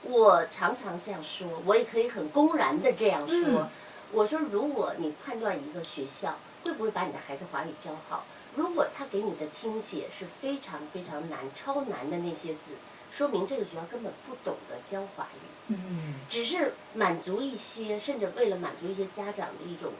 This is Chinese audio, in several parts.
我常常这样说，我也可以很公然的这样说。我说，如果你判断一个学校会不会把你的孩子华语教好，如果他给你的听写是非常非常难、超难的那些字，说明这个学校根本不懂得教华语。只是满足一些，甚至为了满足一些家长的一种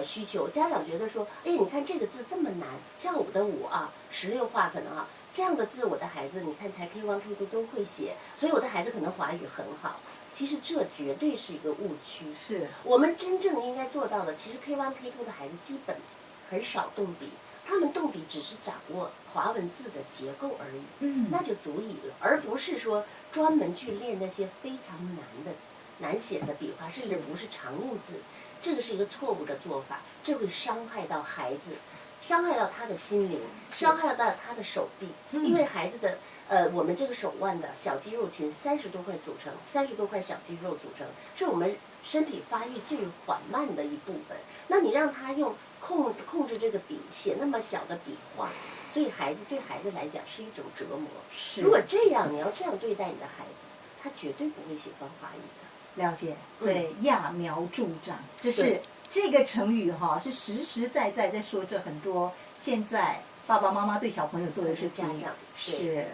需求，家长觉得说，哎，你看这个字这么难，跳舞的舞啊，16画可能啊，这样的字我的孩子你看才 K1、K2 都会写，所以我的孩子可能华语很好。其实这绝对是一个误区。是我们真正应该做到的，其实 K1、K2 的孩子基本很少动笔，他们动笔只是掌握华文字的结构而已，那就足以了，而不是说专门去练那些非常难写的笔画，甚至不是常用字，这个是一个错误的做法，这会伤害到孩子，伤害到他的心灵，伤害到他的手臂，因为孩子的我们这个手腕的小肌肉群30多块组成，30多块小肌肉组成，是我们身体发育最缓慢的一部分。那你让他用控制这个笔写那么小的笔画，所以对孩子来讲是一种折磨。如果这样，你要这样对待你的孩子，他绝对不会喜欢华语的。了解，所以揠苗助长，就是这个成语哈，是实实在在在说着很多现在爸爸妈妈对小朋友做的事情。是。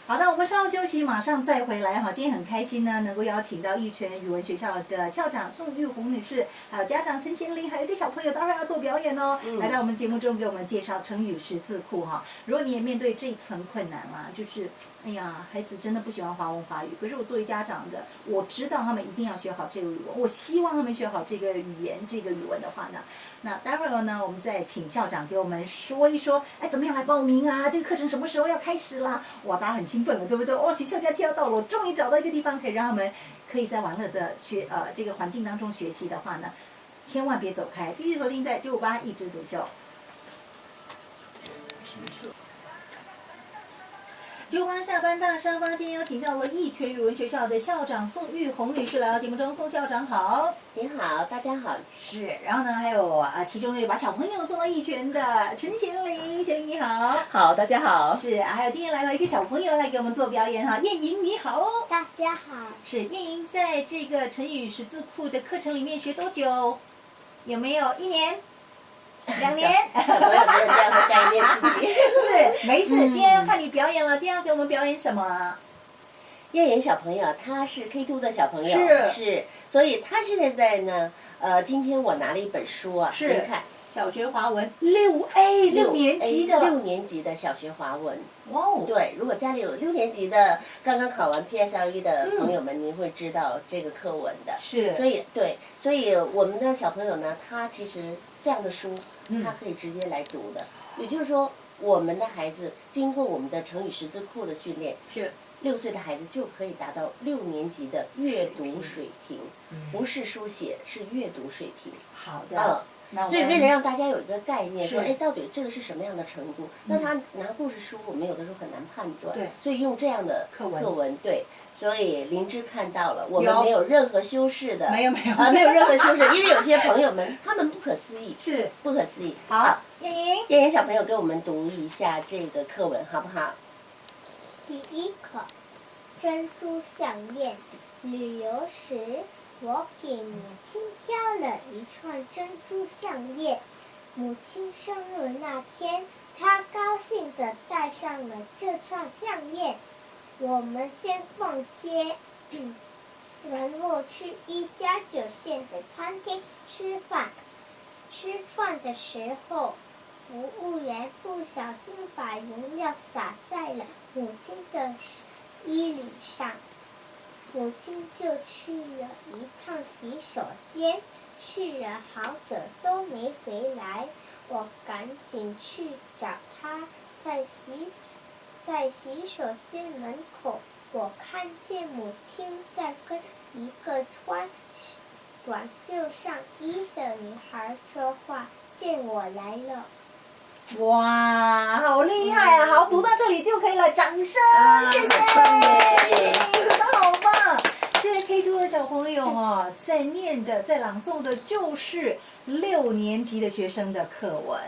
好的，我们稍后休息，马上再回来哈。今天很开心呢，能够邀请到玉泉语文学校的校长宋玉红女士，还有家长陈贤玲，还有一个小朋友，待会儿要做表演哦，来到我们节目中给我们介绍成语识字库哈。如果你也面对这一层困难啦，就是哎呀，孩子真的不喜欢华文华语，可是我作为家长的，我知道他们一定要学好这个语文，我希望他们学好这个语言这个语文的话呢，那待会儿呢，我们再请校长给我们说一说，哎，怎么样来报名啊？这个课程什么时候要开始啦？哇，大家很兴奋了，对不对？哦，学校假期要到了，我终于找到一个地方可以让他们可以在玩乐的这个环境当中学习的话呢，千万别走开，继续锁定在958一枝独秀。958下班大沙发，今天邀请到了义全语文学校的校长宋玉红女士来到节目中，宋校长好。你好，大家好。是，然后呢，还有其中有把小朋友送到义全的陈贤玲，贤玲你好。好，大家好。是，还有今天来了一个小朋友来给我们做表演哈，燕莹你好。大家好。是，燕莹在这个成语识字库的课程里面学多久？有没有1年？2年？小朋友没有这样的概念自己。是，没事，今天要看你表演了，今天要给我们表演什么？燕莹小朋友，他是 K2 的小朋友，是，所以他现在呢，今天我拿了一本书啊，是，你看，小学华文6年级的，6年级的小学华文。哇哦！对，如果家里有6年级的刚刚考完 PSLE 的朋友们，您会知道这个课文的。是。所以我们的小朋友呢，他其实这样的书，他可以直接来读的。也就是说，我们的孩子经过我们的成语识字库的训练，是。6岁的孩子就可以达到6年级的阅读水平，不是书写，是阅读水平。好的。所以为了让大家有一个概念，说，哎，到底这个是什么样的程度？那他拿故事书，我们有的时候很难判断。对。所以用这样的课文，对。所以灵芝看到了，我们没有任何修饰的。没有没有任何修饰，因为有些朋友们他们不可思议。是。不可思议。好，燕莹小朋友给我们读一下这个课文，好不好？第一课，珍珠项链。旅游时，我给母亲挑了一串珍珠项链。母亲生日那天，她高兴地戴上了这串项链。我们先逛街，然后去一家酒店的餐厅吃饭。吃饭的时候，服务员不小心把饮料洒在了母亲的衣领上，母亲就去了一趟洗手间，去了好久都没回来。我赶紧去找她，在洗手间门口，我看见母亲在跟一个穿短袖上衣的女孩说话，见我来了。哇，好厉害啊！好，读到这里就可以了，掌声，谢谢，读得好棒。现在 K2 的小朋友哦，在朗诵的就是6年级的学生的课文。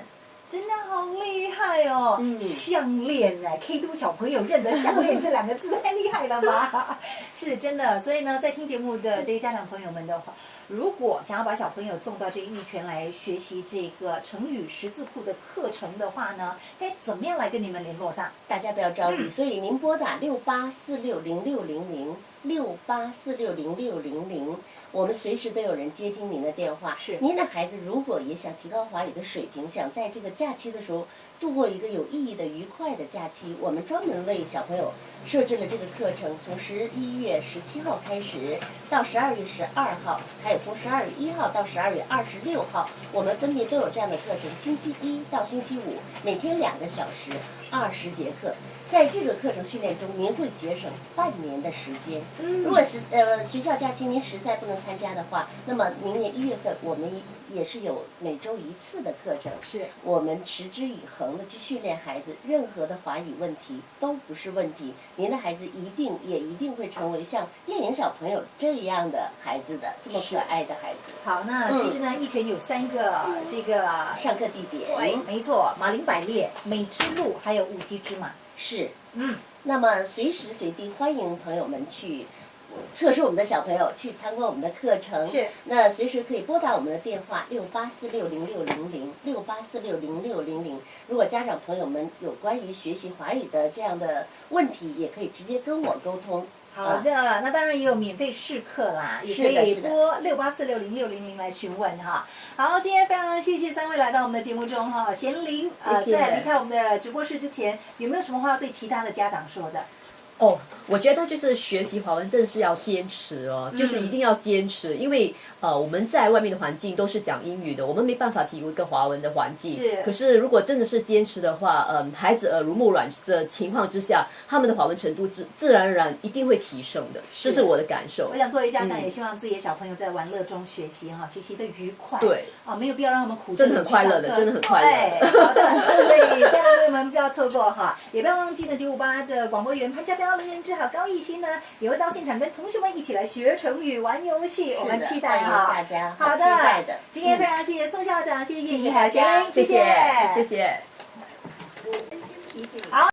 真的好厉害哦！项链哎，K2小朋友认得项链这2个字太厉害了吧？是真的，所以呢，在听节目的这些家长朋友们的话，如果想要把小朋友送到这个玉泉来学习这个成语识字库的课程的话呢，该怎么样来跟你们联络上？大家不要着急，所以您拨打68460600，68460600，我们随时都有人接听您的电话。是，您的孩子如果也想提高华语的水平，想在这个假期的时候度过一个有意义的、愉快的假期，我们专门为小朋友设置了这个课程，从11月17号开始到12月12号，还有从12月1号到12月26号，我们分别都有这样的课程，星期一到星期五，每天2个小时，20节课。在这个课程训练中，您会节省半年的时间。如果是学校假期您实在不能参加的话，那么明年1月份我们也是有每周1次的课程。是，我们持之以恒的去训练孩子，任何的华语问题都不是问题。您的孩子一定会成为像燕莹小朋友这样的孩子的，这么可爱的孩子。好，那其实呢，玉泉有3个这个上课地点。对，没错，马林百列、美之路，还有五鸡之马。是，那么随时随地欢迎朋友们去测试我们的小朋友去参观我们的课程。是，那随时可以拨打我们的电话68460600，68460600。如果家长朋友们有关于学习华语的这样的问题，也可以直接跟我沟通。好的，那当然也有免费试课啦，也可以拨68460600来询问哈。好，今天非常谢谢3位来到我们的节目中哈。贤玲，在离开我们的直播室之前，有没有什么话要对其他的家长说的？哦，我觉得就是学习华文真的是要坚持哦，就是一定要坚持，因为我们在外面的环境都是讲英语的，我们没办法提供一个华文的环境。是。可是如果真的是坚持的话，孩子耳濡目染的情况之下，他们的华文程度自然而然一定会提升的，这是我的感受。我想作为家长，也希望自己的小朋友在玩乐中学习哈，学习的愉快。对。没有必要让他们苦。真的很快乐的，真的很快乐。对，好的，所以家长朋友们不要错过哈，也不要忘记呢958的广播员潘家彪人员之好高艺兴呢，也会到现场跟同学们一起来学成语、玩游戏，我们期待哈。大家好的，今天非常谢谢宋校长，谢谢叶怡，还有贤玲，谢谢，谢谢。好。